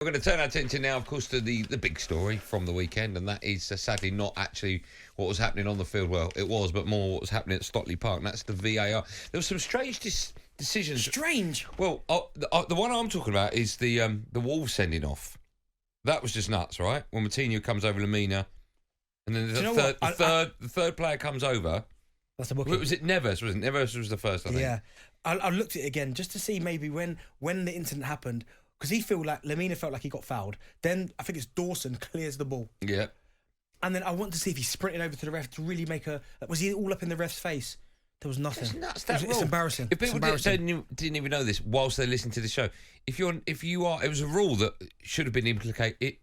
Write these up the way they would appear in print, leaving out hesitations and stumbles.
We're going to turn our attention now, of course, to the big story from the weekend, and that is sadly not actually what was happening on the field. Well, it was, but more what was happening at Stockley Park, and that's the VAR. There were some strange decisions. Strange? Well, the one I'm talking about is the Wolves sending off. That was just nuts, right? When Moutinho comes over Lamina, and then the third player comes over. That's a bookie. Was it Neves? Was it Neves was the first, I think. Yeah. I looked at it again just to see maybe when the incident happened, because Lamina felt like he got fouled. Then I think it's Dawson clears the ball. Yeah. And then I want to see if he sprinted over to the ref to really make was he all up in the ref's face? There was nothing. It's nuts. It's embarrassing. If people didn't even know this whilst they listened to the show, it was a rule that should have been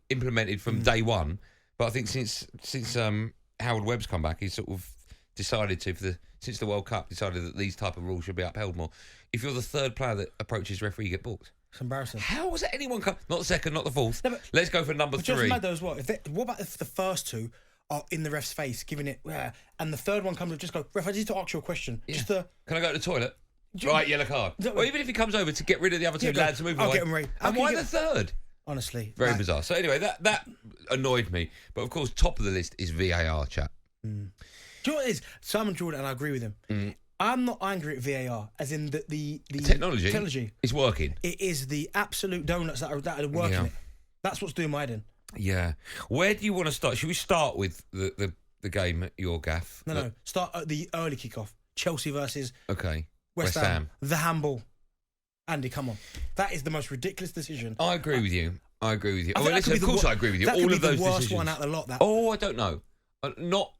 implemented from day one. But I think since Howard Webb's come back, he's sort of decided since the World Cup, decided that these type of rules should be upheld more. If you're the third player that approaches referee, you get booked. It's embarrassing. How was it anyone come? Not the second, not the fourth. No, Let's go for number 3. Just mad though as well. What about if the first two are in the ref's face, giving it, and the third one comes and just go, ref, I need to ask you a question. Yeah. Can I go to the toilet? Right, yellow card. Or even if he comes over to get rid of the other two lads and move away. I'll get him right. And why the third? Honestly. Very bizarre. So anyway, that annoyed me. But of course, top of the list is VAR, chat. Do you know what it is? Simon Jordan, and I agree with him. I'm not angry at VAR, as in the technology is working. It is the absolute donuts that are working it. That's what's doing my head in. Yeah. Where do you want to start? Should we start with the game at your gaff? No. Start at the early kickoff. Chelsea versus West Ham. The handball. Andy, come on. That is the most ridiculous decision. I agree with you. Of course I agree with you. All of those decisions. That could be the worst one out of the lot. I don't know.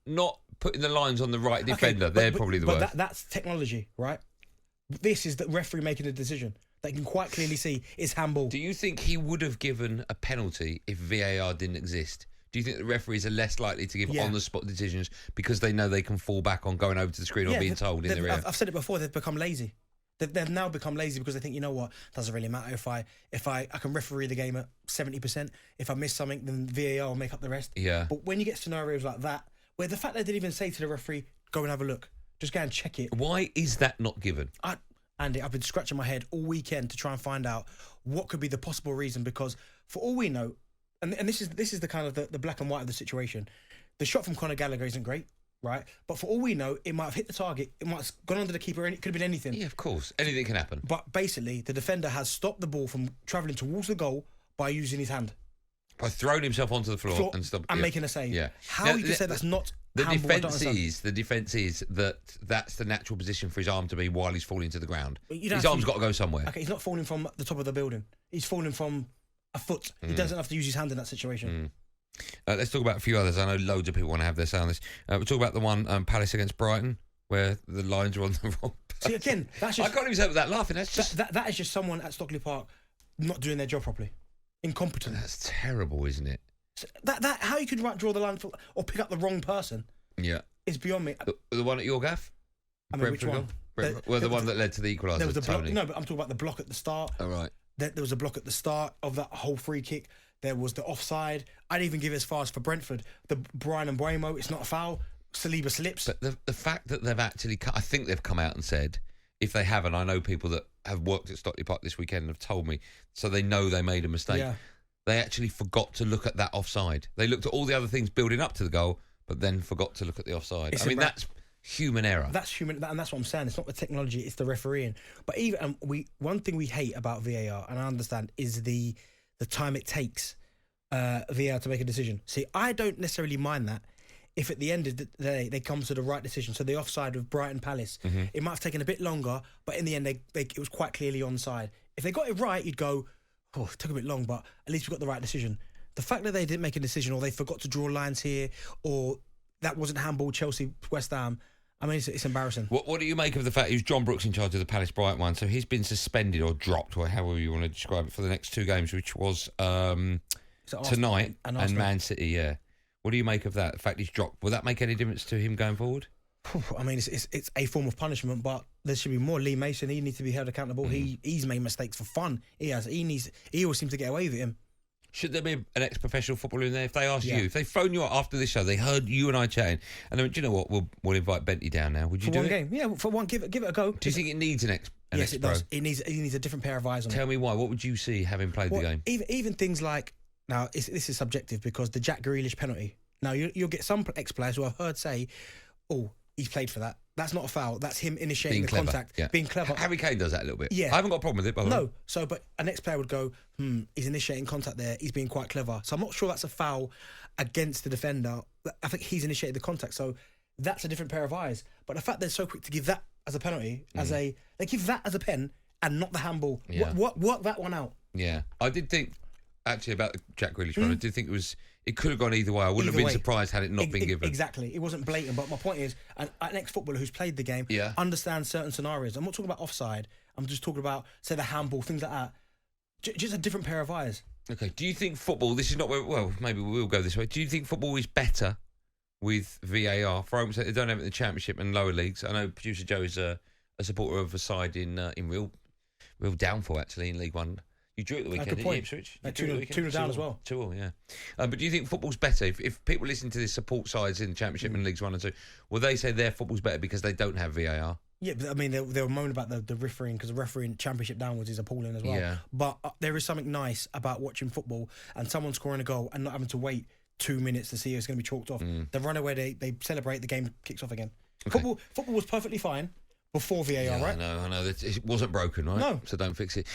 Not putting the lines on the right defender. They're probably the worst. But that's technology, right? This is the referee making a decision. They can quite clearly see it's handball. Do you think he would have given a penalty if VAR didn't exist? Do you think the referees are less likely to give on-the-spot decisions because they know they can fall back on going over to the screen or being told in their ear? I've said it before, they've become lazy. They've now become lazy because they think, you know what, doesn't really matter if I can referee the game at 70%. If I miss something, then VAR will make up the rest. Yeah. But when you get scenarios like that, where the fact they didn't even say to the referee, go and have a look, just go and check it. Why is that not given? Andy, I've been scratching my head all weekend to try and find out what could be the possible reason, because for all we know, and this is the kind of the black and white of the situation, the shot from Conor Gallagher isn't great, right? But for all we know, it might have hit the target, it might have gone under the keeper, it could have been anything. Yeah, of course. Anything can happen. But basically, the defender has stopped the ball from travelling towards the goal by using his hand. By throwing himself onto the floor and making a save. Yeah. How you can say that's not handball? The defence is that's the natural position for his arm to be while he's falling to the ground. His arm's got to go somewhere. Okay, he's not falling from the top of the building. He's falling from a foot. He doesn't have to use his hand in that situation. Let's talk about a few others. I know loads of people want to have their say on this. We'll talk about the one Palace against Brighton, where the lines are on the wrong. See, again, that's just, I can't even say without laughing. That's just that is just someone at Stockley Park not doing their job properly. Incompetent. That's terrible, isn't it? That how you could draw the line or pick up the wrong person. Yeah, is beyond me. The one at your gaff? I mean, which one? The one that led to the equaliser. There was a block. Tony. No, but I'm talking about the block at the start. Oh, right. There was a block at the start of that whole free kick. There was the offside. I'd even give it as far as for Brentford. The Brian and Buemo, it's not a foul. Saliba slips. But the fact that they've actually, I think they've come out and said, if they haven't, I know people that have worked at Stockley Park this weekend and have told me, so they know they made a mistake. Yeah. They actually forgot to look at that offside. They looked at all the other things building up to the goal, but then forgot to look at the offside. That's human error. That's human, and that's what I'm saying. It's not the technology; it's the refereeing. But even one thing we hate about VAR, and I understand, is the time it takes VAR to make a decision. See, I don't necessarily mind that if at the end of the day they come to the right decision. So the offside with Brighton Palace, it might have taken a bit longer, but in the end it was quite clearly onside. If they got it right, you'd go, oh, it took a bit long, but at least we got the right decision. The fact that they didn't make a decision, or they forgot to draw lines here, or that wasn't handball, Chelsea, West Ham, I mean, it's embarrassing. What do you make of the fact he's John Brooks in charge of the Palace Brighton one? So he's been suspended or dropped, or however you want to describe it, for the next 2 games, which was tonight and Man City, yeah. What do you make of that? The fact he's dropped, will that make any difference to him going forward? I mean, it's a form of punishment, but there should be more. Lee Mason, he needs to be held accountable. He's made mistakes for fun. He has. He always seems to get away with him. Should there be an ex-professional footballer in there? If they asked you, if they phone you up after this show, they heard you and I chatting, and they went, do you know what, we'll invite Bentley down now. Would you do it? For one game? Yeah, for one, give it a go. Do you think it needs an Yes, it does. It needs a different pair of eyes on it. Tell me why. What would you see having played the game? Even things like, now this is subjective because the Jack Grealish penalty. Now you'll get some ex-players who I've heard say, "Oh, he's played for that. That's not a foul. That's him initiating the contact, being clever." Harry Kane does that a little bit. Yeah, I haven't got a problem with it. By the way. No, so but an ex-player would go, he's initiating contact there. He's being quite clever. So I'm not sure that's a foul against the defender. I think he's initiated the contact. So that's a different pair of eyes. But the fact they're so quick to give that as a penalty, they give that as a pen and not the handball. Yeah. Work that one out. Yeah, I did think actually about the Jack Grealish one. I did think it could have gone either way. I wouldn't have been surprised had it not been given. Exactly, it wasn't blatant. But my point is, an ex-footballer who's played the game understands certain scenarios. I'm not talking about offside. I'm just talking about, say, the handball, things like that. Just a different pair of eyes. Okay. Do you think football? This is not where. Well, maybe we'll go this way. Do you think football is better with VAR? For instance, they don't have it in the Championship and lower leagues. I know producer Joe is a supporter of a side in real downfall actually in League One. You drew at the weekend, didn't you, Ipswich? 2-0 down as well. 2-0, yeah. But do you think football's better? If people listen to this, support sides in the Championship and Leagues 1 and 2, will they say their football's better because they don't have VAR? Yeah, but I mean, they'll moan about the refereeing because the refereeing Championship downwards is appalling as well. Yeah. But there is something nice about watching football and someone scoring a goal and not having to wait 2 minutes to see if it's going to be chalked off. The runaway, they celebrate, the game kicks off again. Okay. Football was perfectly fine before VAR, right? I know. It wasn't broken, right? No. So don't fix it.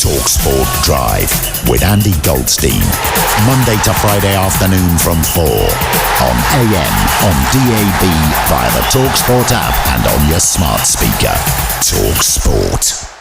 talkSPORT Drive with Andy Goldstein. Monday to Friday afternoon from 4 on AM, on DAB, via the talkSPORT app and on your smart speaker. talkSPORT.